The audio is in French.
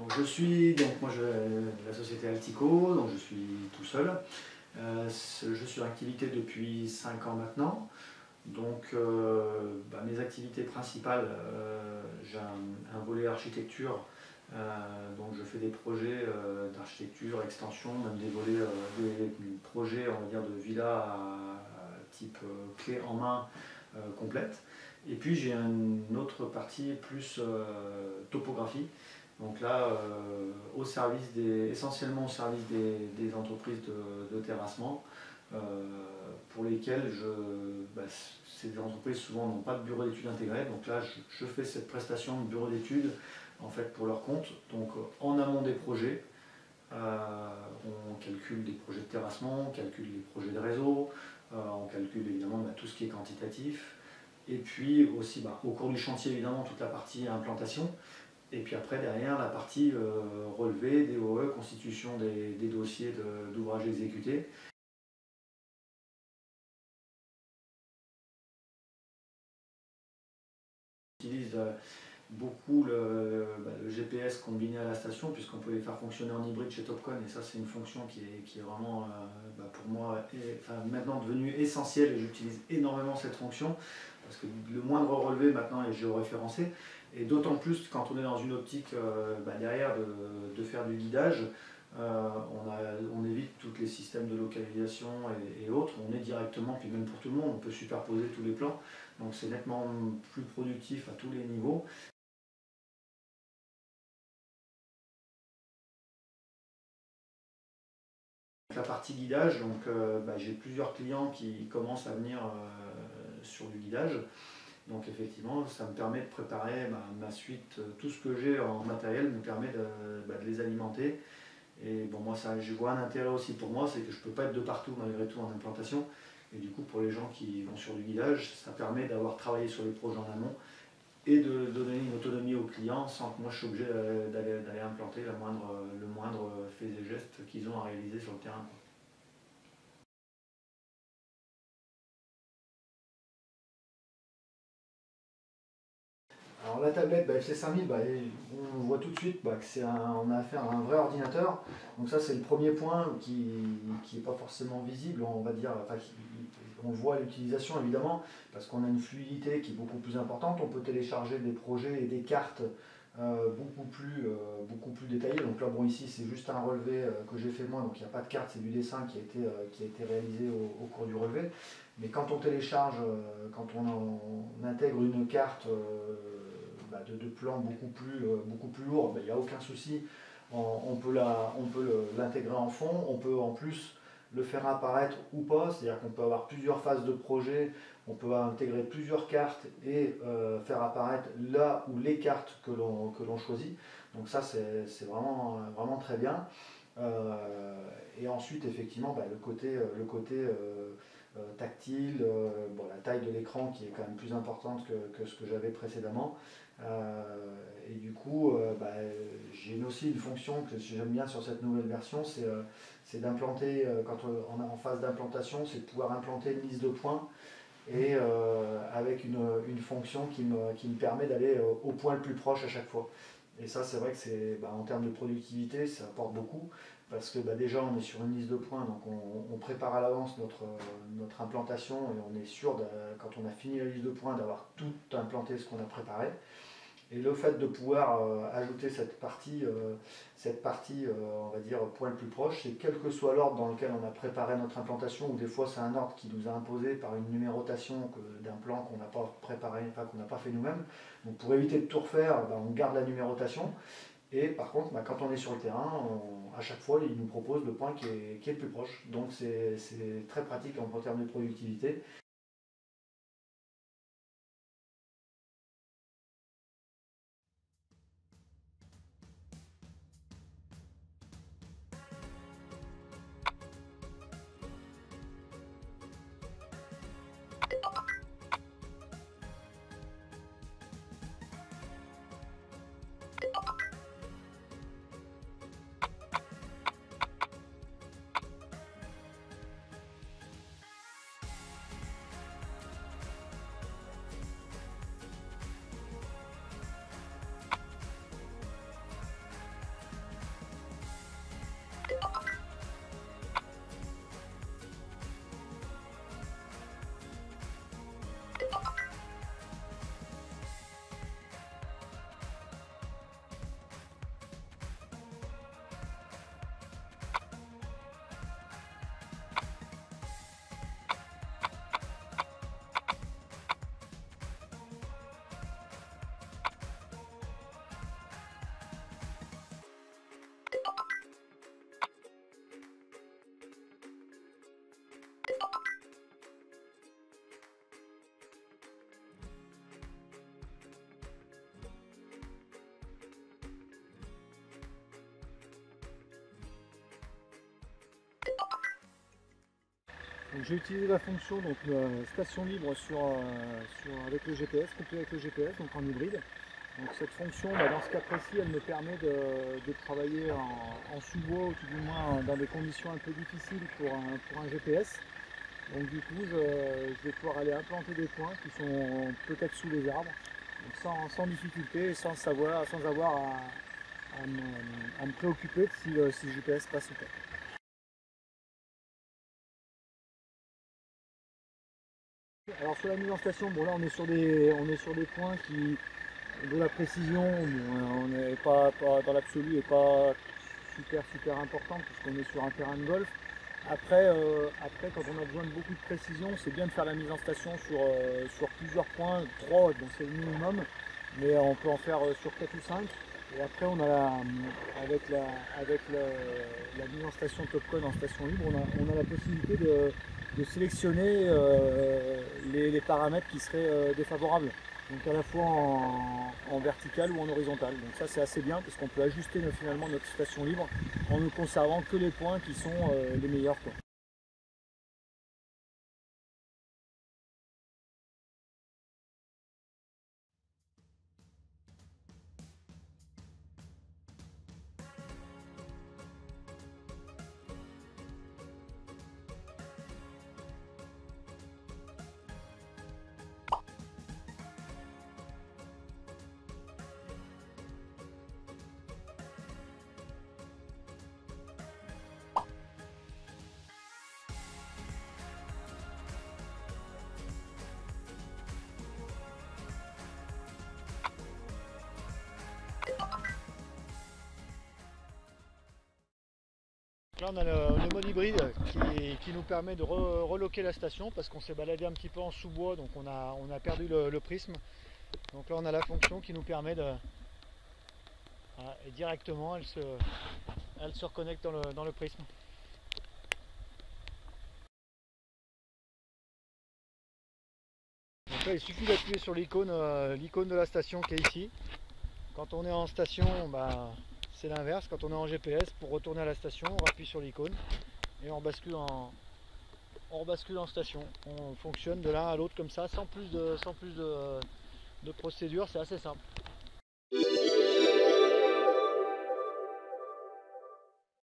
Donc moi de la société Altico, donc je suis tout seul. Je suis en activité depuis 5 ans maintenant. Donc mes activités principales, j'ai un volet architecture, donc je fais des projets d'architecture, extension, même des projets on va dire de villa type clé en main complète. Et puis j'ai une autre partie plus topographie. Donc là, essentiellement au service des entreprises de terrassement, pour lesquelles ces entreprises souvent n'ont pas de bureau d'études intégré. Donc là, je fais cette prestation de bureau d'études en fait pour leur compte. Donc en amont des projets, on calcule des projets de terrassement, on calcule les projets de réseau, on calcule évidemment tout ce qui est quantitatif. Et puis aussi au cours du chantier évidemment toute la partie implantation. Et puis après, derrière, la partie relevé, DOE, constitution des dossiers d'ouvrages exécutés. On utilise beaucoup le GPS combiné à la station, puisqu'on peut les faire fonctionner en hybride chez Topcon. Et ça, c'est une fonction qui est vraiment, pour moi, maintenant devenue essentielle. Et j'utilise énormément cette fonction, parce que le moindre relevé maintenant est géoréférencé. Et d'autant plus quand on est dans une optique derrière de faire du guidage, on évite tous les systèmes de localisation et autres. On est directement, puis même pour tout le monde, on peut superposer tous les plans. Donc c'est nettement plus productif à tous les niveaux. La partie guidage, donc j'ai plusieurs clients qui commencent à venir sur du guidage. Donc effectivement, ça me permet de préparer ma suite, tout ce que j'ai en matériel me permet de les alimenter. Et bon, moi, je vois un intérêt aussi pour moi, c'est que je ne peux pas être de partout malgré tout en implantation. Et du coup, pour les gens qui vont sur du guidage, ça permet d'avoir travaillé sur les projets en amont et de donner une autonomie aux clients sans que moi je suis obligé d'aller implanter le moindre fait et geste qu'ils ont à réaliser sur le terrain. Alors la tablette FC5000, on voit tout de suite que on a affaire à un vrai ordinateur. Donc ça c'est le premier point qui n'est pas forcément visible, on va dire. On voit l'utilisation évidemment, parce qu'on a une fluidité qui est beaucoup plus importante. On peut télécharger des projets et des cartes beaucoup plus détaillées. Donc là ici c'est juste un relevé que j'ai fait moi, donc il n'y a pas de carte, c'est du dessin qui a été réalisé au cours du relevé. Mais quand on télécharge, quand on intègre une carte de plans beaucoup plus lourd, il n'y a aucun souci. On peut l'intégrer en fond. On peut en plus le faire apparaître ou pas, c'est-à-dire qu'on peut avoir plusieurs phases de projet, on peut intégrer plusieurs cartes et faire apparaître là ou les cartes que l'on choisit. Donc ça c'est vraiment très bien. Et ensuite effectivement le côté tactile, la taille de l'écran qui est quand même plus importante que ce que j'avais précédemment. Et du coup, j'ai aussi une fonction que j'aime bien sur cette nouvelle version, c'est d'implanter, quand on est en phase d'implantation, c'est de pouvoir implanter une liste de points et avec une fonction qui me permet d'aller au point le plus proche à chaque fois. Et ça, c'est vrai que en termes de productivité, ça apporte beaucoup, parce que déjà, on est sur une liste de points, donc on prépare à l'avance notre implantation, et on est sûr, quand on a fini la liste de points, d'avoir tout implanté ce qu'on a préparé. Et le fait de pouvoir ajouter cette partie, on va dire, point le plus proche, c'est quel que soit l'ordre dans lequel on a préparé notre implantation, ou des fois c'est un ordre qui nous a imposé par une numérotation d'un plan qu'on n'a pas préparé, enfin qu'on n'a pas fait nous-mêmes. Donc pour éviter de tout refaire, on garde la numérotation. Et par contre, quand on est sur le terrain, à chaque fois, il nous propose le point qui est le plus proche. Donc c'est très pratique en termes de productivité. J'ai utilisé la fonction donc, station libre avec le GPS, couplé avec le GPS, donc en hybride. Donc cette fonction, dans ce cas précis, elle me permet de travailler en sous-bois, ou tout du moins dans des conditions un peu difficiles pour un GPS. Donc du coup, je vais pouvoir aller implanter des points qui sont peut-être sous les arbres, donc sans difficulté, et sans avoir à me préoccuper de si le GPS passe ou pas. Alors sur la mise en station, bon là on est sur des points de la précision, on n'est pas dans l'absolu et pas super importante puisqu'on est sur un terrain de golf. Après, quand on a besoin de beaucoup de précision, c'est bien de faire la mise en station sur plusieurs points, 3 donc c'est le minimum, mais on peut en faire sur 4 ou 5. Et après avec la mise en station Topcon en station libre, on a la possibilité de sélectionner les paramètres qui seraient défavorables. Donc à la fois en vertical ou en horizontal. Donc ça c'est assez bien parce qu'on peut ajuster finalement notre station libre en ne conservant que les points qui sont les meilleurs, quoi. Là on a le mode hybride qui nous permet de reloquer la station parce qu'on s'est baladé un petit peu en sous-bois, donc on a perdu le prisme. Donc là on a la fonction qui nous permet de... Voilà, et directement elle se reconnecte dans le prisme. Donc là il suffit d'appuyer sur l'icône de la station qui est ici. Quand on est en station, c'est l'inverse. Quand on est en GPS, pour retourner à la station, on appuie sur l'icône et on bascule en station. On fonctionne de l'un à l'autre comme ça, sans plus de procédure, c'est assez simple.